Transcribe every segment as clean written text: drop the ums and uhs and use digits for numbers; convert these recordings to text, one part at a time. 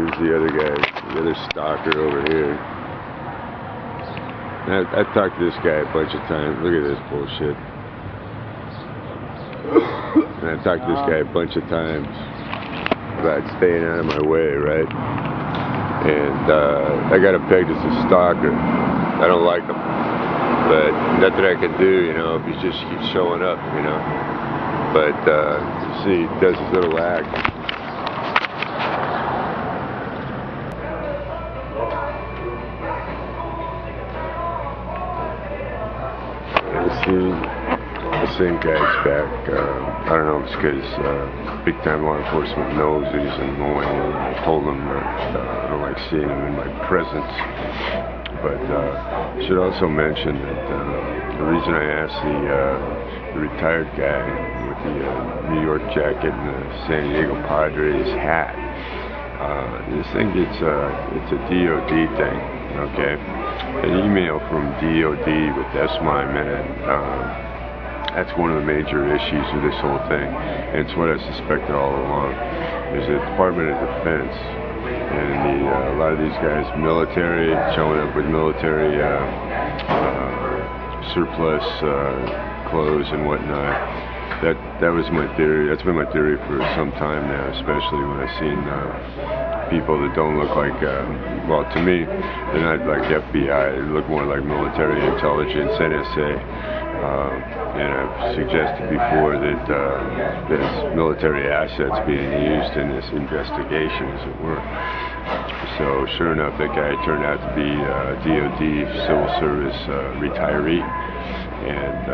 Here's the other guy, the other stalker over here. I talked to this guy a bunch of times. Look at this bullshit. And I talked to this guy a bunch of times about staying out of my way, right? And I got him pegged as a stalker. I don't like him, but nothing I can do, you know, if he just keeps showing up, you know. But you see, he does his little act. The same guy's back. I don't know if it's because big time law enforcement knows that he's annoying. I told him that I don't like seeing him in my presence. But I should also mention that the reason I asked the retired guy with the New York jacket and the San Diego Padres hat, this thing it's a DOD thing, okay? An email from DOD with S-MIME in it. That's one of the major issues with this whole thing. And it's what I suspected all along. There's a Department of Defense, and a lot of these guys, military, showing up with military surplus clothes and whatnot. That was my theory. That's been my theory for some time now, especially when I've seen people that don't look like, well, to me, they're not like FBI. They look more like military intelligence, NSA. And I've suggested before that there's military assets being used in this investigation, as it were. So sure enough, that guy turned out to be a DOD civil service retiree, and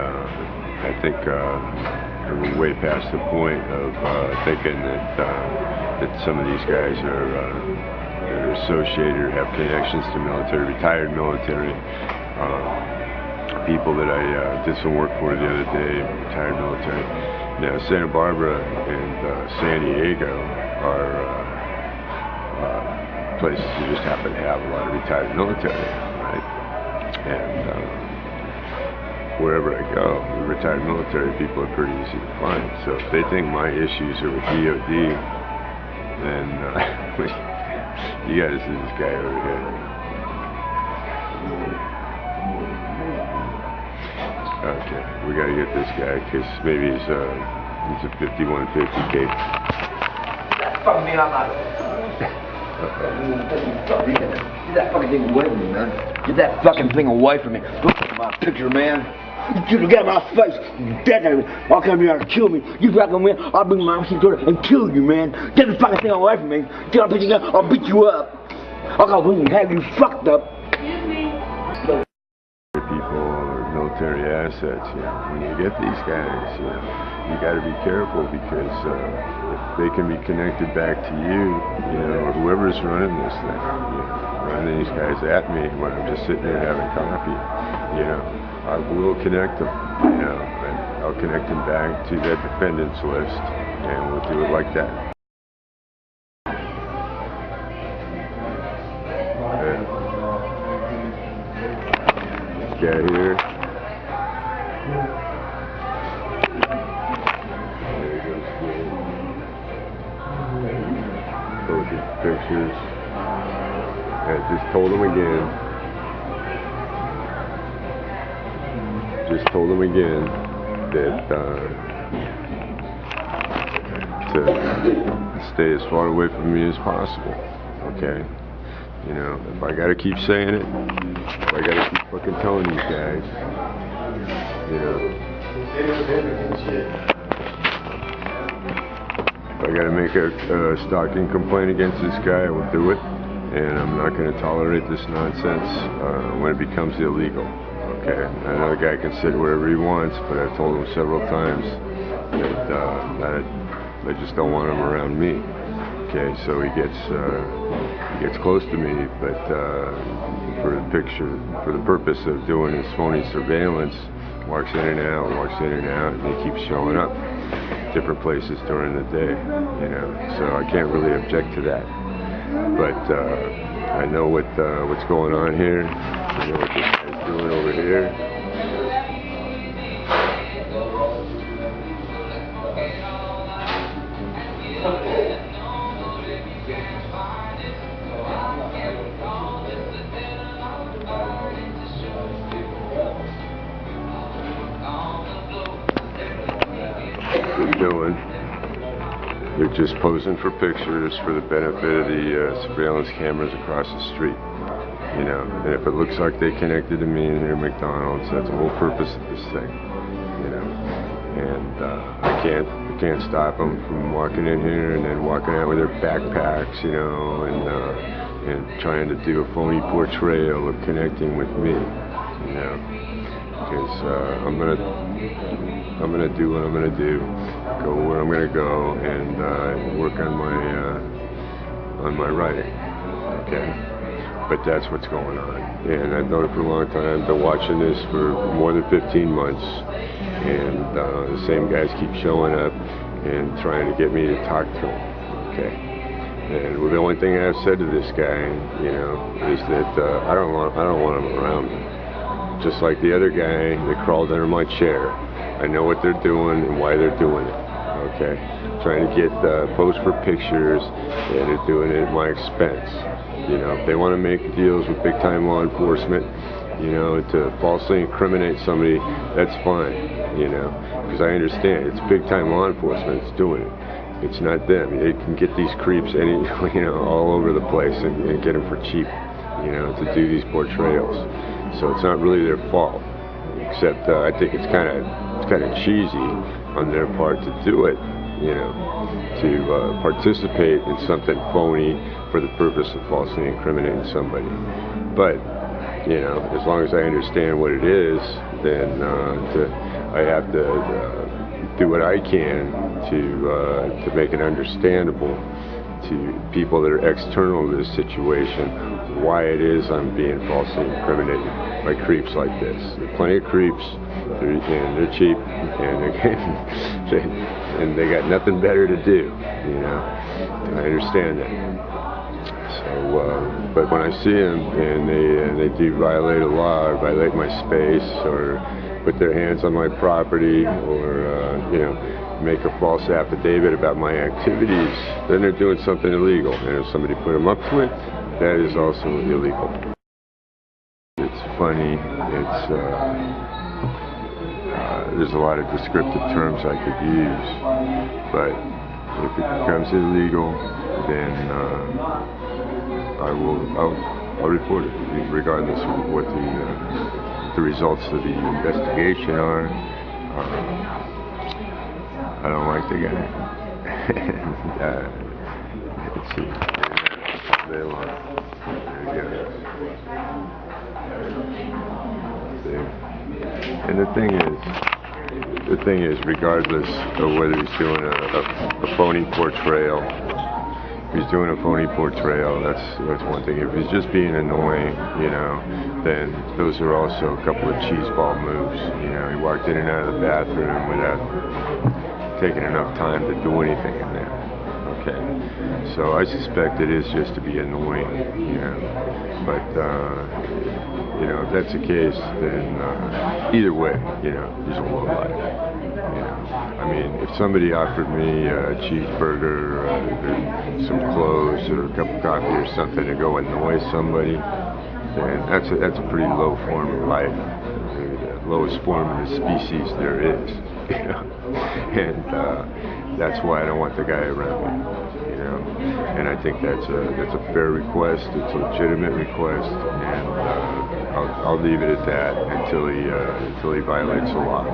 I think we're way past the point of thinking that some of these guys are associated or have connections to military, retired military. People that I did some work for the other day, retired military. Now, Santa Barbara and San Diego are places that just happen to have a lot of retired military, right? And wherever I go, the retired military people are pretty easy to find. So if they think my issues are with DOD, then you gotta see this guy over here. Okay, we gotta get this guy, because maybe he's a 5150 Fuck me up, Get that fucking thing away from me, man. Get that fucking thing away from me. Look at my picture, man. You get out of my face. You dead. I'll come here and kill me. You fucking win. I'll bring my machine gun and kill you, man. Get the fucking thing away from me. Get my picture gun. I'll beat you up. I'll go and have you fucked up. Military assets, you know. When you get these guys, you got to be careful, because if they can be connected back to you, or whoever's running this thing, running these guys at me when I'm just sitting there having coffee, I will connect them, and I'll connect them back to that defendants list, and we'll do it like that. This guy here. Pictures. I just told him again. That to stay as far away from me as possible. Okay. If I gotta keep saying it, if I gotta keep fucking telling these guys, if I gotta make a stalking complaint against this guy, I will do it, and I'm not gonna tolerate this nonsense when it becomes illegal. Okay, I know the guy can sit wherever he wants, but I've told him several times that I just don't want him around me. Okay, so he gets close to me, but for the purpose of doing his phony surveillance, walks in and out, and he keeps showing up different places during the day, so I can't really object to that. But I know what's going on here. I know what this guy's doing over here. they're doing. They're just posing for pictures for the benefit of the surveillance cameras across the street. You know, and if it looks like they connected to me in here at McDonald's, that's the whole purpose of this thing. You know, and I can't stop them from walking in here and then walking out with their backpacks, you know, and trying to do a phony portrayal of connecting with me. You know, because I'm gonna do what I'm gonna do, go where I'm gonna go, and work on my writing. Okay. But that's what's going on. And I've known it for a long time. I've been watching this for more than 15 months. And the same guys keep showing up and trying to get me to talk to them. Okay. And well, the only thing I've said to this guy, you know, is that I don't want him around me. Just like the other guy that crawled under my chair. I know what they're doing and why they're doing it. Okay. Trying to get post for pictures, and they're doing it at my expense. You know, if they want to make deals with big-time law enforcement, you know, to falsely incriminate somebody, that's fine, you know, because I understand it's big-time law enforcement that's doing it. It's not them. They can get these creeps you know, all over the place and get them for cheap, you know, to do these portrayals. So it's not really their fault, except I think it's kind of cheesy on their part to do it, you know, to participate in something phony for the purpose of falsely incriminating somebody. But, you know, as long as I understand what it is, then I have to do what I can to make it understandable to people that are external to this situation why it is I'm being falsely incriminated by creeps like this. There are plenty of creeps, and they're cheap, and they got nothing better to do, you know. And I understand that. So, but when I see them and they do violate a law or violate my space or put their hands on my property or you know, make a false affidavit about my activities, then they're doing something illegal. And if somebody put them up to it, that is also illegal. It's funny. It's there's a lot of descriptive terms I could use, but if it becomes illegal, then I'll report it, regardless of what the results of the investigation are. I don't like the guy. Let's see. There you go. And the thing is, regardless of whether he's doing a phony portrayal, if he's doing a phony portrayal, that's one thing. If he's just being annoying, you know, then those are also a couple of cheeseball moves. You know, he walked in and out of the bathroom without taking enough time to do anything in there. Okay, so I suspect it is just to be annoying, you know. But you know, if that's the case, then either way, you know, he's a low life. You know, I mean, if somebody offered me a cheeseburger, or some clothes, or a cup of coffee, or something to go annoy somebody, then that's a pretty low form of life, the lowest form of the species there is. You know, and that's why I don't want the guy around me. You know, and I think that's a fair request. It's a legitimate request, and I'll leave it at that until he violates the law.